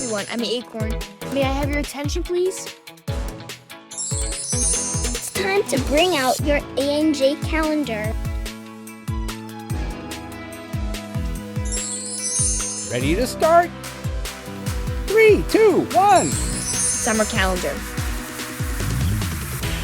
everyone, I'm Acorn. May I have your attention, please? It's time to bring out your AMJ calendar. Ready to start? 3, 2, 1. Summer calendar.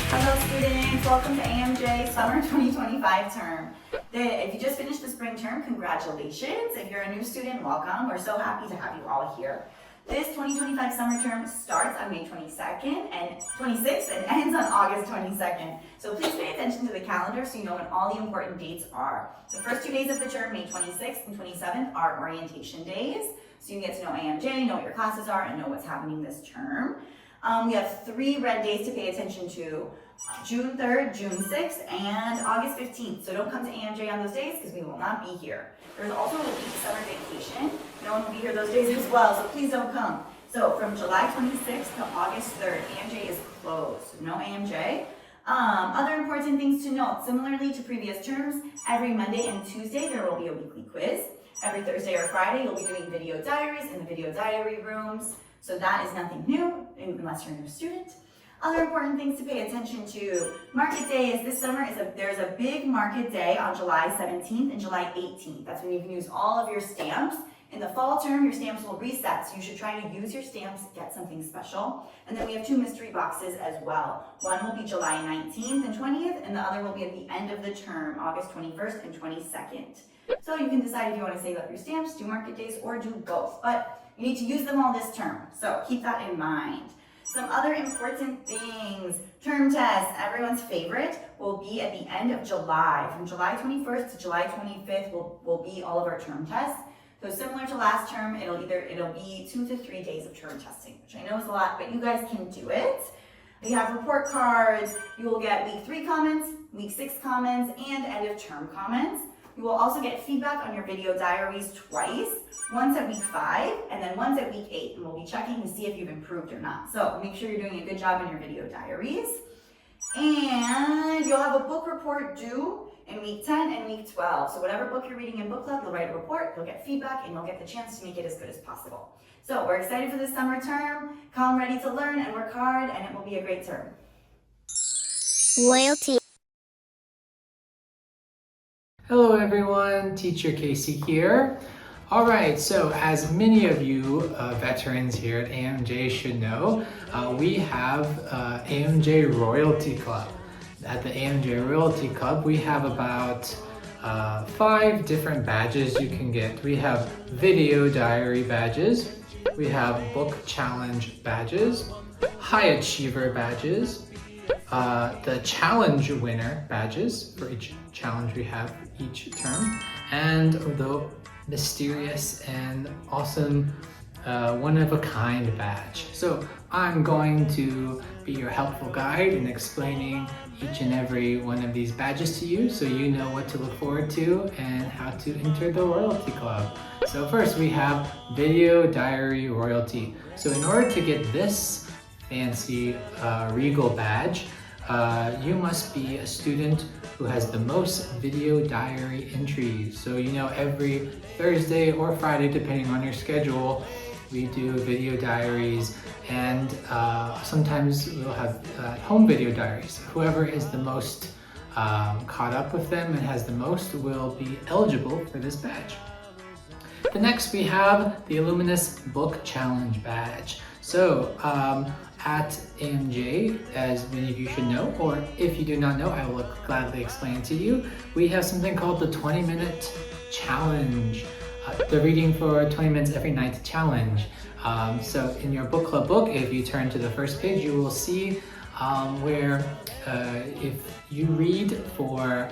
Hello students, welcome to AMJ Summer 2025 term. If you just finished the spring term, congratulations. If you're a new student, welcome. We're so happy to have you all here. This 2025 summer term starts on May 22nd and 26th and ends on August 22nd. So please pay attention to the calendar so you know when all the important dates are. The first 2 days of the term, May 26th and 27th, are orientation days. So you can get to know AMJ, know what your classes are, and know what's happening this term. We have 3 red days to pay attention to: June 3rd, June 6th, and August 15th. So don't come to AMJ on those days because we will not be here. There's also a week summer vacation. No one will be here those days as well, so please don't come. So from July 26th to August 3rd, AMJ is closed. So no AMJ. Other important things to note: similarly to previous terms, every Monday and Tuesday there will be a weekly quiz. Every Thursday or Friday you'll be doing video diaries in the video diary rooms. So that is nothing new unless you're a new student. Other important things to pay attention to: market day is this summer. There's a big market day on July 17th and July 18th. That's when you can use all of your stamps. In the fall term, your stamps will reset, so you should try to use your stamps, get something special. And then we have 2 mystery boxes as well. One will be July 19th and 20th, and the other will be at the end of the term, August 21st and 22nd. So you can decide if you want to save up your stamps, do market days, or do both. But you need to use them all this term, so keep that in mind. Some other important things: term tests, everyone's favorite, will be at the end of July. From July 21st to July 25th will be all of our term tests. So similar to last term, it'll be 2 to 3 days of term testing, which I know is a lot, but you guys can do it. We have report cards. You will get week 3 comments, week 6 comments, and end of term comments. You will also get feedback on your video diaries twice, once at week 5 and then once at week 8, and we'll be checking to see if you've improved or not. So make sure you're doing a good job in your video diaries. And you'll have a book report due in week 10 and week 12. So whatever book you're reading in book club, you'll write a report, you'll get feedback, and you'll get the chance to make it as good as possible. So we're excited for this summer term. Come ready to learn and work hard, and it will be a great term. Loyalty. Hello everyone, Teacher Casey here. Alright, so as many of you veterans here at AMJ should know, we have AMJ Royalty Club. At the AMJ Royalty Club, we have about 5 different badges you can get. We have video diary badges, we have book challenge badges, high achiever badges, the challenge winner badges for each challenge we have each term, and the mysterious and awesome one-of-a-kind badge. So I'm going to be your helpful guide in explaining each and every one of these badges to you so you know what to look forward to and how to enter the Royalty Club. So first we have Video Diary Royalty. So in order to get this fancy regal badge, you must be a student who has the most video diary entries. So you know, every Thursday or Friday, depending on your schedule, we do video diaries, and sometimes we'll have home video diaries. Whoever is the most caught up with them and has the most will be eligible for this badge. The next we have the Illuminous Book Challenge badge. So at AMJ, as many of you should know, or if you do not know, I will gladly explain to you, we have something called the 20-minute challenge, the reading for 20 minutes every night challenge. So in your book club book, if you turn to the first page, you will see where if you read for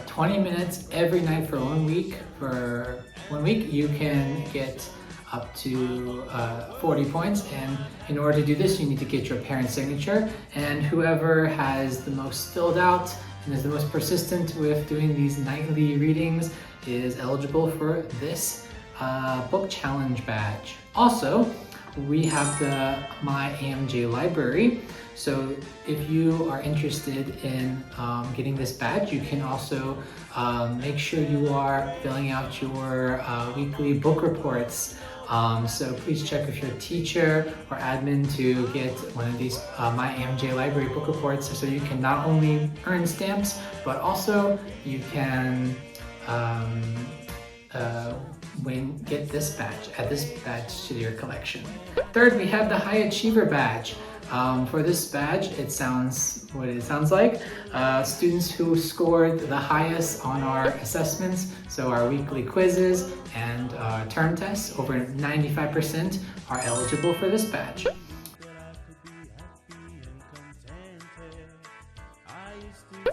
20 minutes every night for 1 week, you can get up to 40 points, and in order to do this you need to get your parent's signature, and whoever has the most filled out and is the most persistent with doing these nightly readings is eligible for this book challenge badge. Also, we have the My AMJ library. So if you are interested in getting this badge, you can also make sure you are filling out your weekly book reports So please check with your teacher or admin to get one of these My AMJ Library book reports so you can not only earn stamps, but also you can get this badge, add this badge to your collection. Third, we have the High Achiever badge. For this badge, it sounds what it sounds like. Students who scored the highest on our assessments, so our weekly quizzes and term tests, over 95% are eligible for this badge.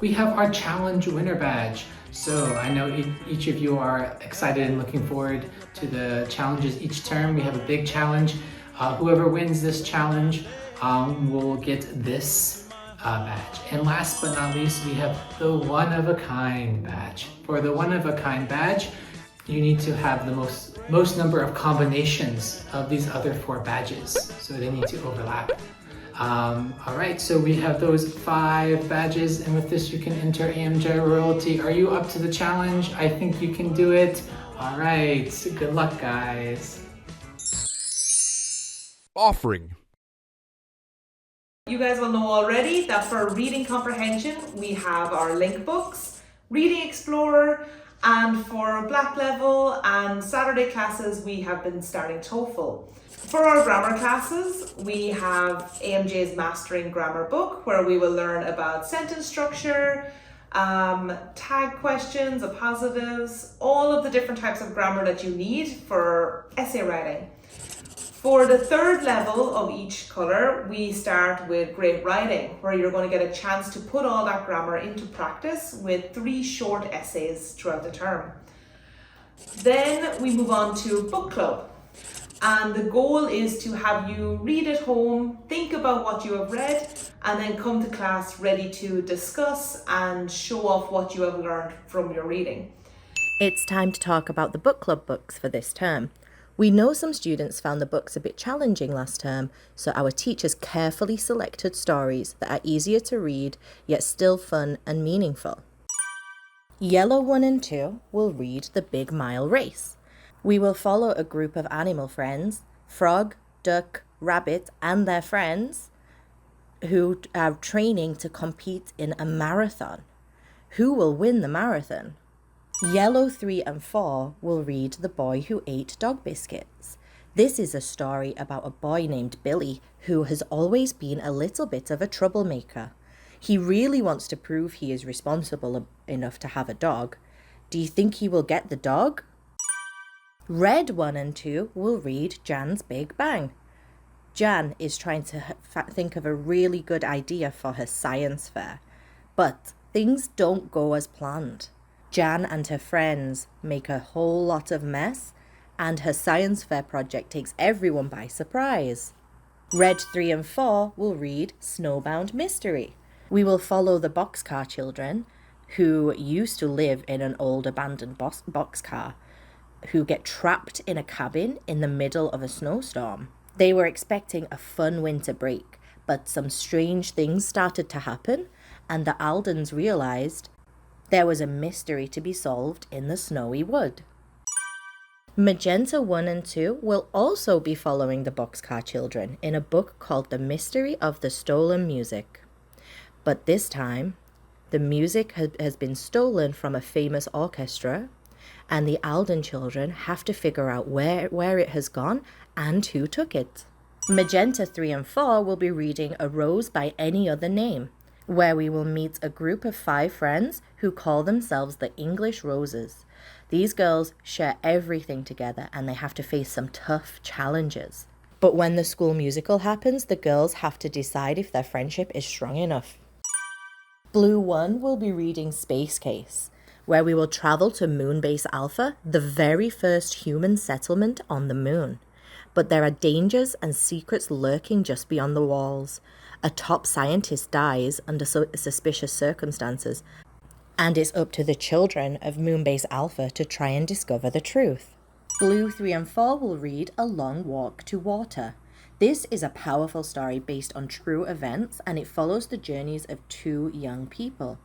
We have our challenge winner badge. So I know each of you are excited and looking forward to the challenges each term. We have a big challenge. Whoever wins this challenge will get this badge. And last but not least, we have the one-of-a-kind badge. For the one-of-a-kind badge, you need to have the most number of combinations of these other 4 badges. So they need to overlap. All right, so we have those 5 badges, and with this you can enter AMJ royalty. Are you up to the challenge? I think you can do it. All right, so good luck, guys. Offering. You guys will know already that for reading comprehension, we have our link books, Reading Explorer, and for Black Level and Saturday classes, we have been starting TOEFL. For our grammar classes, we have AMJ's Mastering Grammar book, where we will learn about sentence structure, tag questions, appositives, all of the different types of grammar that you need for essay writing. For the 3rd level of each colour, we start with Great Writing, where you're going to get a chance to put all that grammar into practice with 3 short essays throughout the term. Then we move on to Book Club. And the goal is to have you read at home, think about what you have read, and then come to class ready to discuss and show off what you have learned from your reading. It's time to talk about the book club books for this term. We know some students found the books a bit challenging last term, so our teachers carefully selected stories that are easier to read, yet still fun and meaningful. Yellow 1 and 2 will read The Big Mile Race. We will follow a group of animal friends, frog, duck, rabbit, and their friends, who are training to compete in a marathon. Who will win the marathon? Yellow 3 and 4 will read The Boy Who Ate Dog Biscuits. This is a story about a boy named Billy who has always been a little bit of a troublemaker. He really wants to prove he is responsible enough to have a dog. Do you think he will get the dog? Red 1 and 2 will read Jan's Big Bang. Jan is trying to think of a really good idea for her science fair, but things don't go as planned. Jan and her friends make a whole lot of mess, and her science fair project takes everyone by surprise. Red 3 and 4 will read Snowbound Mystery. We will follow the boxcar children who used to live in an old abandoned boxcar, who get trapped in a cabin in the middle of a snowstorm. They were expecting a fun winter break, but some strange things started to happen, and the Aldens realized there was a mystery to be solved in the snowy wood. Magenta 1 and 2 will also be following the boxcar children in a book called The Mystery of the Stolen Music. But this time, the music has been stolen from a famous orchestra, and the Alden children have to figure out where it has gone and who took it. Magenta 3 and 4 will be reading A Rose by Any Other Name, where we will meet a group of 5 friends who call themselves the English Roses. These girls share everything together and they have to face some tough challenges. But when the school musical happens, the girls have to decide if their friendship is strong enough. Blue 1 will be reading Space Case, where we will travel to Moonbase Alpha, the very first human settlement on the moon. But there are dangers and secrets lurking just beyond the walls. A top scientist dies under suspicious circumstances, and it's up to the children of Moonbase Alpha to try and discover the truth. Blue 3 and 4 will read A Long Walk to Water. This is a powerful story based on true events, and it follows the journeys of 2 young people.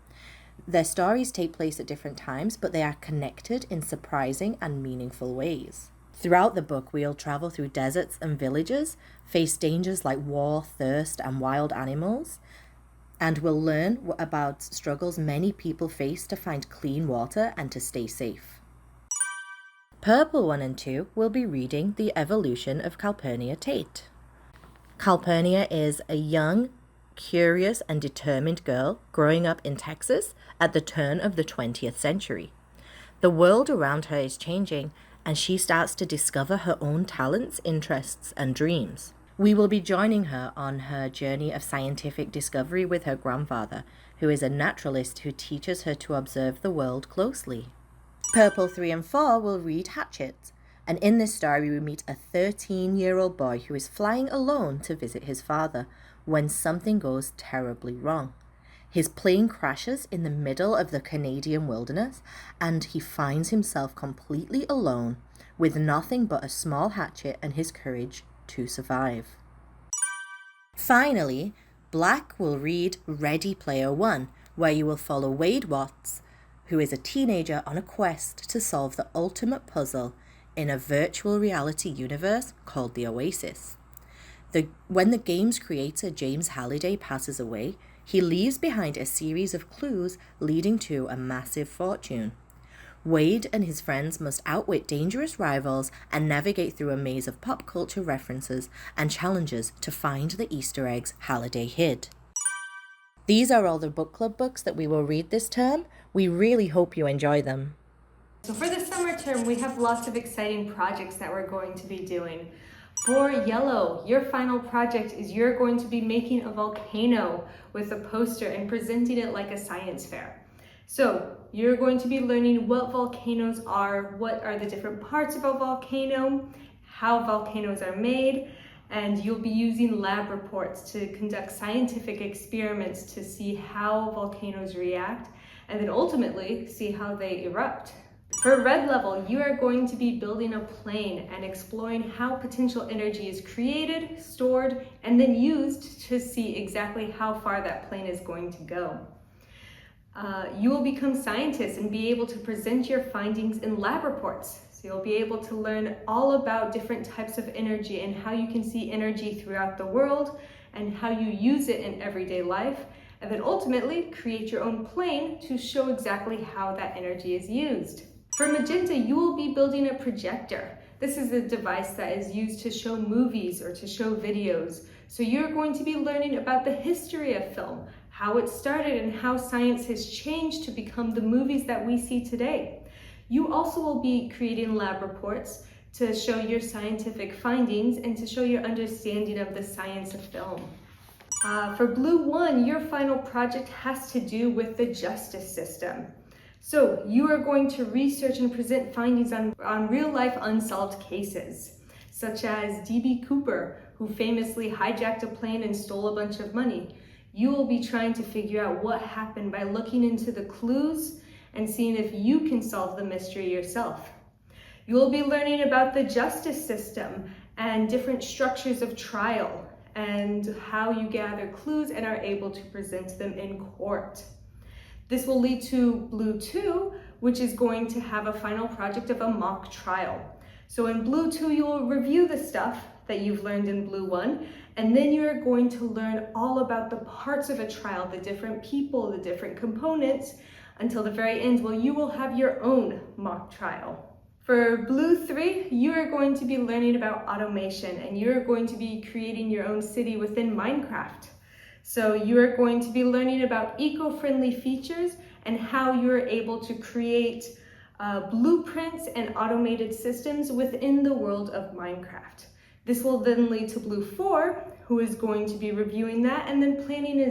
Their stories take place at different times, but they are connected in surprising and meaningful ways. Throughout the book, we'll travel through deserts and villages, face dangers like war, thirst, and wild animals, and we'll learn about struggles many people face to find clean water and to stay safe. Purple 1 and 2 will be reading The Evolution of Calpurnia Tate. Calpurnia is a young, curious, and determined girl growing up in Texas at the turn of the 20th century. The world around her is changing, and she starts to discover her own talents, interests, and dreams. We will be joining her on her journey of scientific discovery with her grandfather, who is a naturalist who teaches her to observe the world closely. Purple 3 and 4 will read Hatchet, and in this story we meet a 13-year-old boy who is flying alone to visit his father when something goes terribly wrong. His plane crashes in the middle of the Canadian wilderness, and he finds himself completely alone with nothing but a small hatchet and his courage to survive. Finally, Black will read Ready Player One, where you will follow Wade Watts, who is a teenager on a quest to solve the ultimate puzzle in a virtual reality universe called the Oasis. When the game's creator James Halliday passes away, he leaves behind a series of clues leading to a massive fortune. Wade and his friends must outwit dangerous rivals and navigate through a maze of pop culture references and challenges to find the Easter eggs Halliday hid. These are all the book club books that we will read this term. We really hope you enjoy them. So for the summer term, we have lots of exciting projects that we're going to be doing. For yellow, your final project is you're going to be making a volcano with a poster and presenting it like a science fair. So you're going to be learning what volcanoes are, what are the different parts of a volcano, how volcanoes are made, and you'll be using lab reports to conduct scientific experiments to see how volcanoes react, and then ultimately see how they erupt. For red level, you are going to be building a plane and exploring how potential energy is created, stored, and then used to see exactly how far that plane is going to go. You will become scientists and be able to present your findings in lab reports. So you'll be able to learn all about different types of energy and how you can see energy throughout the world and how you use it in everyday life, and then ultimately create your own plane to show exactly how that energy is used. For magenta, you will be building a projector. This is a device that is used to show movies or to show videos. So you're going to be learning about the history of film, how it started and how science has changed to become the movies that we see today. You also will be creating lab reports to show your scientific findings and to show your understanding of the science of film. For blue 1, your final project has to do with the justice system. So you are going to research and present findings on real-life unsolved cases, such as D.B. Cooper, who famously hijacked a plane and stole a bunch of money. You will be trying to figure out what happened by looking into the clues and seeing if you can solve the mystery yourself. You will be learning about the justice system and different structures of trial and how you gather clues and are able to present them in court. This will lead to blue 2, which is going to have a final project of a mock trial. So in blue 2, you will review the stuff that you've learned in blue 1, and then you're going to learn all about the parts of a trial, the different people, the different components, until the very end, where you will have your own mock trial. For blue 3, you are going to be learning about automation, and you're going to be creating your own city within Minecraft. So you are going to be learning about eco-friendly features and how you're able to create blueprints and automated systems within the world of Minecraft. This will then lead to blue 4, who is going to be reviewing that and then planning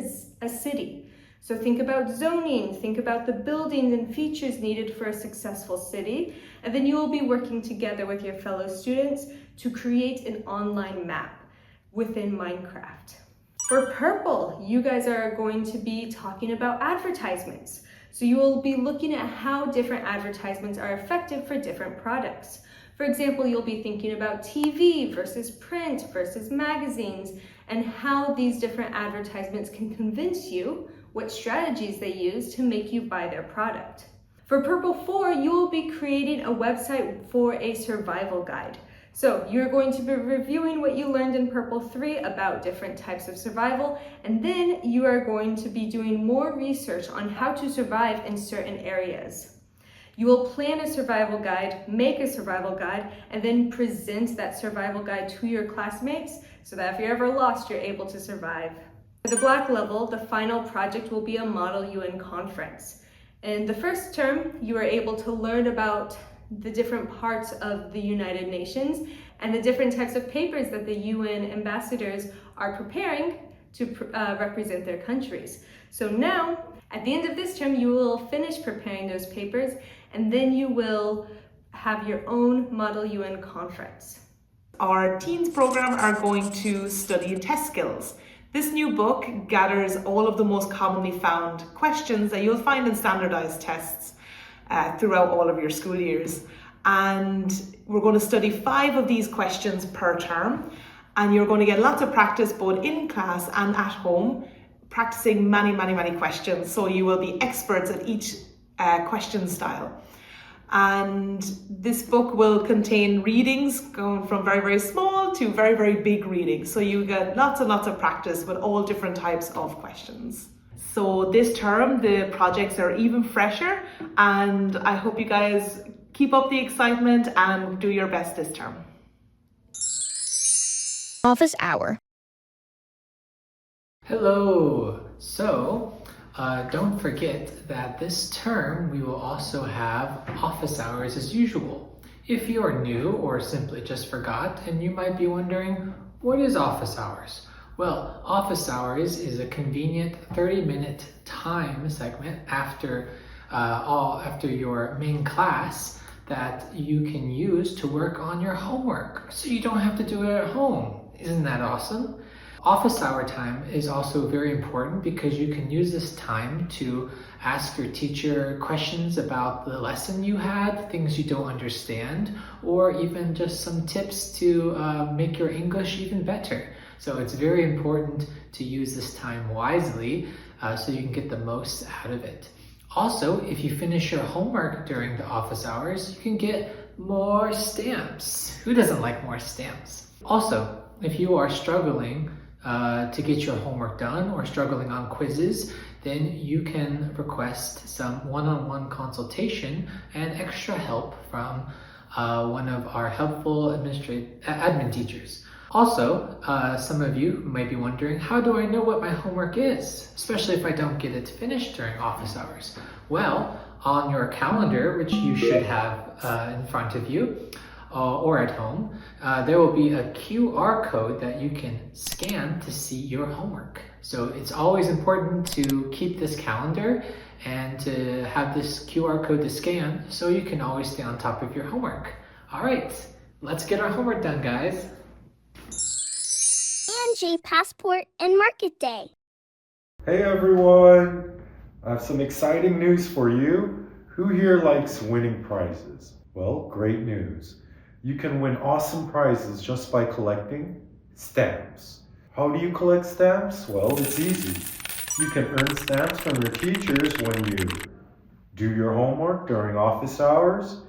a city. So think about zoning, think about the buildings and features needed for a successful city, and then you will be working together with your fellow students to create an online map within Minecraft. For purple, you guys are going to be talking about advertisements. So you will be looking at how different advertisements are effective for different products. For example, you'll be thinking about TV versus print versus magazines and how these different advertisements can convince you what strategies they use to make you buy their product. For Purple 4, you will be creating a website for a survival guide. So you're going to be reviewing what you learned in Purple 3 about different types of survival, and then you are going to be doing more research on how to survive in certain areas. You will plan a survival guide, make a survival guide, and then present that survival guide to your classmates so that if you're ever lost, you're able to survive. For the Black level, the final project will be a Model UN conference. In the first term, you are able to learn about the different parts of the United Nations and the different types of papers that the UN ambassadors are preparing to represent their countries. So now, at the end of this term, you will finish preparing those papers, and then you will have your own Model UN conference. Our teens program are going to study test skills. This new book gathers all of the most commonly found questions that you'll find in standardized tests throughout all of your school years. And we're going to study 5 of these questions per term. And you're going to get lots of practice both in class and at home, practicing many questions. So you will be experts at each question style. And this book will contain readings going from very small to very big readings. So you get lots and lots of practice with all different types of questions. So this term, the projects are even fresher, and I hope you guys keep up the excitement and do your best this term. Office hour. Hello! So, don't forget that this term we will also have office hours as usual. If you are new or simply just forgot, and you might be wondering, what is office hours? Well, office hours is a convenient 30-minute time segment after your main class that you can use to work on your homework, so you don't have to do it at home. Isn't that awesome? Office hour time is also very important because you can use this time to ask your teacher questions about the lesson you had, things you don't understand, or even just some tips to make your English even better. So it's very important to use this time wisely so you can get the most out of it. Also, if you finish your homework during the office hours, you can get more stamps. Who doesn't like more stamps? Also, if you are struggling to get your homework done or struggling on quizzes, then you can request some one-on-one consultation and extra help from one of our helpful admin teachers. Also, some of you might be wondering, how do I know what my homework is, especially if I don't get it finished during office hours? Well, on your calendar, which you should have in front of you, or at home, there will be a QR code that you can scan to see your homework. So it's always important to keep this calendar and to have this QR code to scan so you can always stay on top of your homework. All right, let's get our homework done, guys. AMJ Passport and Market Day. Hey everyone! I have some exciting news for you. Who here likes winning prizes? Well, great news. You can win awesome prizes just by collecting stamps. How do you collect stamps? Well, it's easy. You can earn stamps from your teachers when you do your homework during office hours,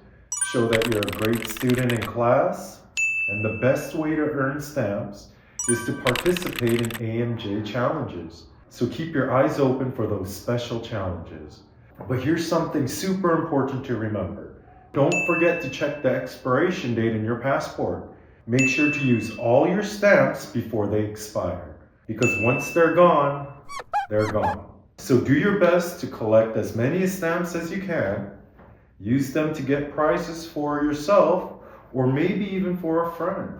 show that you're a great student in class, and the best way to earn stamps is to participate in AMJ challenges. So keep your eyes open for those special challenges. But here's something super important to remember. Don't forget to check the expiration date in your passport. Make sure to use all your stamps before they expire, because once they're gone, they're gone. So do your best to collect as many stamps as you can. Use them to get prizes for yourself, or maybe even for a friend.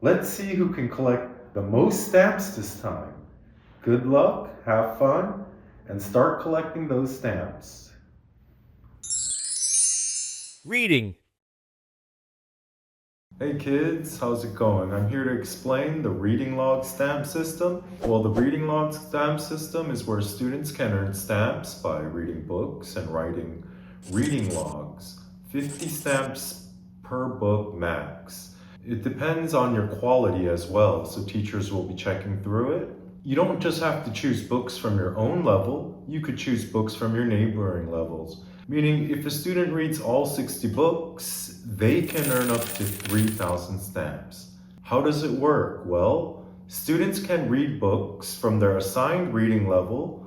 Let's see who can collect the most stamps this time. Good luck, have fun, and start collecting those stamps. Reading. Hey kids, how's it going? I'm here to explain the Reading Log stamp system. Well, the Reading Log stamp system is where students can earn stamps by reading books and writing reading logs. 50 stamps per book max. It depends on your quality as well, so teachers will be checking through it. You don't just have to choose books from your own level, you could choose books from your neighboring levels. Meaning, if a student reads all 60 books, they can earn up to 3,000 stamps. How does it work? Well, students can read books from their assigned reading level,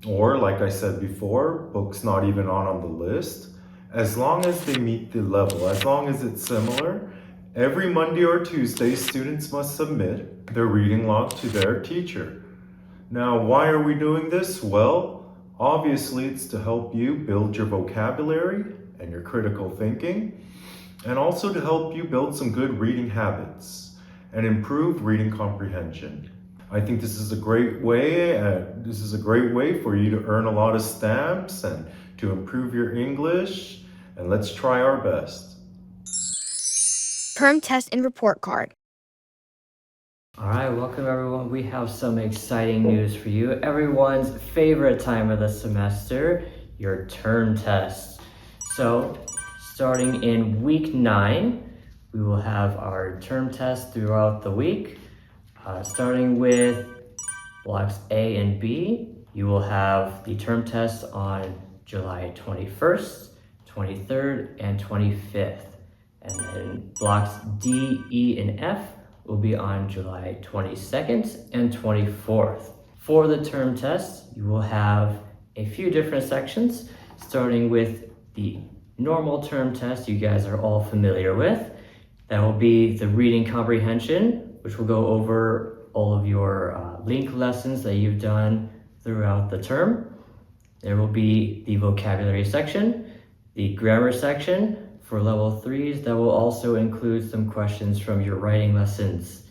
or like I said before, books not even on the list, as long as they meet the level, as long as it's similar. Every Monday or Tuesday, students must submit their reading log to their teacher. Now, why are we doing this? Well, obviously it's to help you build your vocabulary and your critical thinking, and also to help you build some good reading habits and improve reading comprehension. I think this is a great way. This is a great way for you to earn a lot of stamps and to improve your English. And let's try our best. Term test and report card. All right, welcome everyone. We have some exciting news for you. Everyone's favorite time of the semester, your term test. So, starting in week 9, we will have our term test throughout the week. Starting with blocks A and B, you will have the term test on July 21st, 23rd, and 25th. And then blocks D, E, and F will be on July 22nd and 24th. For the term test, you will have a few different sections, starting with the normal term test you guys are all familiar with. That will be the reading comprehension, which will go over all of your link lessons that you've done throughout the term. There will be the vocabulary section, the grammar section for level 3s that will also include some questions from your writing lessons.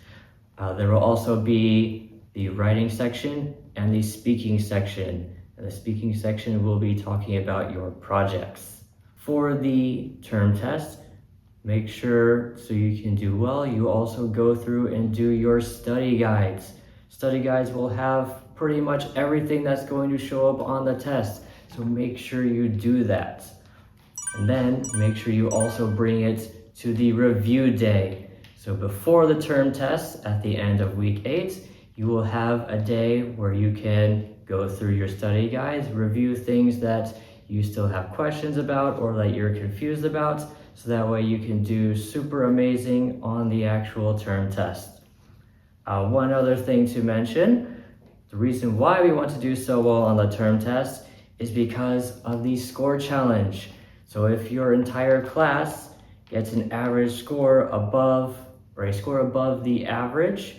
There will also be the writing section and the speaking section. And the speaking section will be talking about your projects. For the term test, make sure so you can do well, you also go through and do your study guides. Study guides will have pretty much everything that's going to show up on the test. So make sure you do that. And then make sure you also bring it to the review day. So before the term test at the end of week 8, you will have a day where you can go through your study guides, review things that you still have questions about or that you're confused about, so that way you can do super amazing on the actual term test. One other thing to mention, the reason why we want to do so well on the term test is because of the score challenge. So if your entire class gets an average score above, or a score above the average,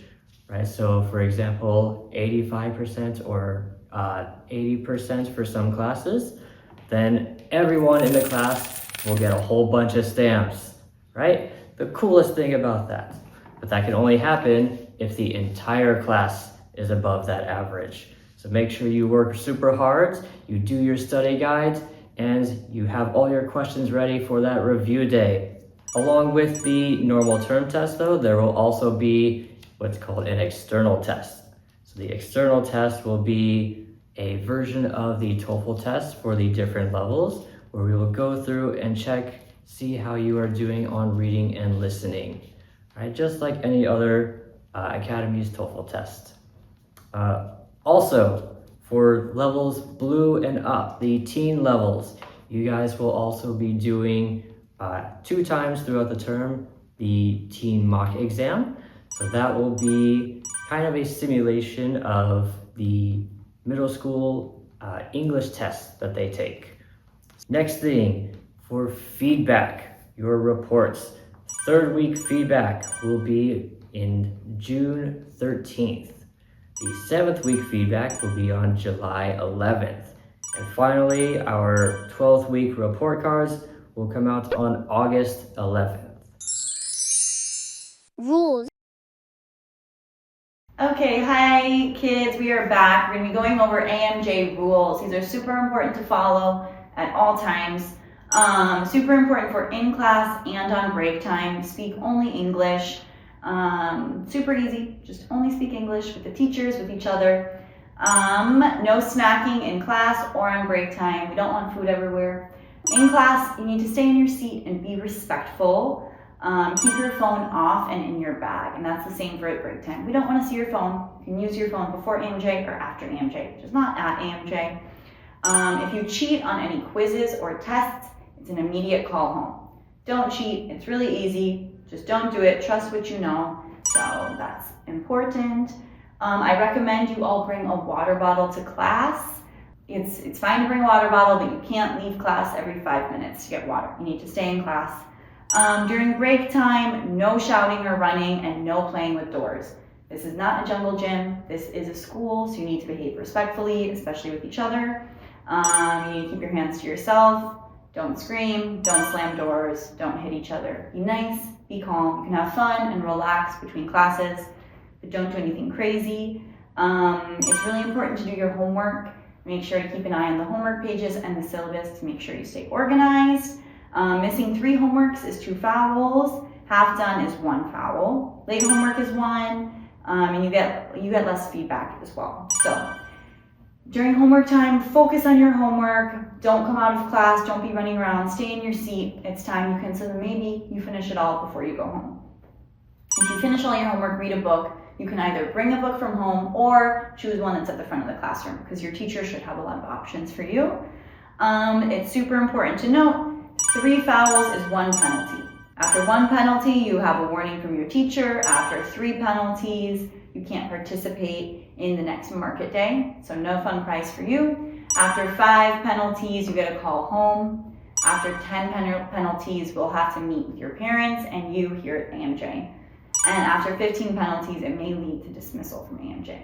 right? So for example, 85% or 80% for some classes, then everyone in the class will get a whole bunch of stamps, right? The coolest thing about that. But that can only happen if the entire class is above that average. So make sure you work super hard, you do your study guides, and you have all your questions ready for that review day. Along with the normal term test though, there will also be what's called an external test. So the external test will be a version of the TOEFL test for the different levels, where we will go through and check, see how you are doing on reading and listening, right? Just like any other Academy's TOEFL test. Also, for levels blue and up, the teen levels, you guys will also be doing 2 times throughout the term the teen mock exam. So that will be kind of a simulation of the middle school English test that they take. Next thing, for feedback, your reports. 3rd week feedback will be in June 13th. The 7th week feedback will be on July 11th. And finally, our 12th week report cards will come out on August 11th. Rules. Okay, hi kids, we are back. We're going to be going over AMJ rules. These are super important to follow at all times. Super important for in class and on break time. Speak only English. Super easy, just only speak English with the teachers, with each other. No snacking in class or on break time. We don't want food everywhere. In class, you need to stay in your seat and be respectful. Keep your phone off and in your bag, and that's the same for at break time. We don't want to see your phone. You can use your phone before AMJ or after AMJ, which is not at AMJ. If you cheat on any quizzes or tests, it's an immediate call home. Don't cheat, it's really easy. Just don't do it, trust what you know. So that's important. I recommend you all bring a water bottle to class. It's fine to bring a water bottle, but you can't leave class every 5 minutes to get water. You need to stay in class. During break time, no shouting or running and no playing with doors. This is not a jungle gym. This is a school, so you need to behave respectfully, especially with each other. You need to keep your hands to yourself. Don't scream, don't slam doors, don't hit each other. Be nice, be calm. You can have fun and relax between classes, but don't do anything crazy. It's really important to do your homework. Make sure to keep an eye on the homework pages and the syllabus to make sure you stay organized. Missing 3 homeworks is 2 fouls. Half done is 1 foul. Late homework is 1, and you get less feedback as well. So during homework time, focus on your homework. Don't come out of class. Don't be running around. Stay in your seat. It's time you consider maybe you finish it all before you go home. If you finish all your homework, read a book. You can either bring a book from home or choose one that's at the front of the classroom, because your teacher should have a lot of options for you. It's super important to note, 3 fouls is 1 penalty. After 1 penalty, you have a warning from your teacher. After 3 penalties, you can't participate in the next market day, so no fun prize for you. After 5 penalties, you get a call home. After 10 penalties, we'll have to meet with your parents and you here at AMJ. And after 15 penalties, it may lead to dismissal from AMJ.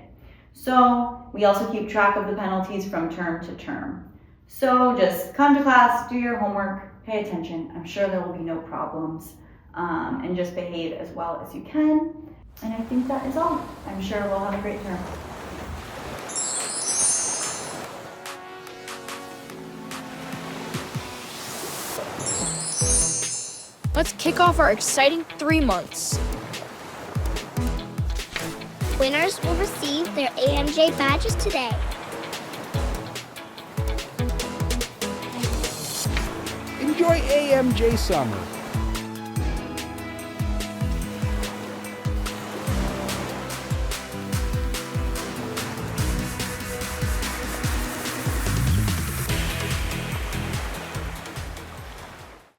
So we also keep track of the penalties from term to term. So just come to class, do your homework, pay attention. I'm sure there will be no problems, and just behave as well as you can. And I think that is all. I'm sure we'll have a great term. Let's kick off our exciting 3 months. Winners will receive their AMJ badges today. Enjoy AMJ summer.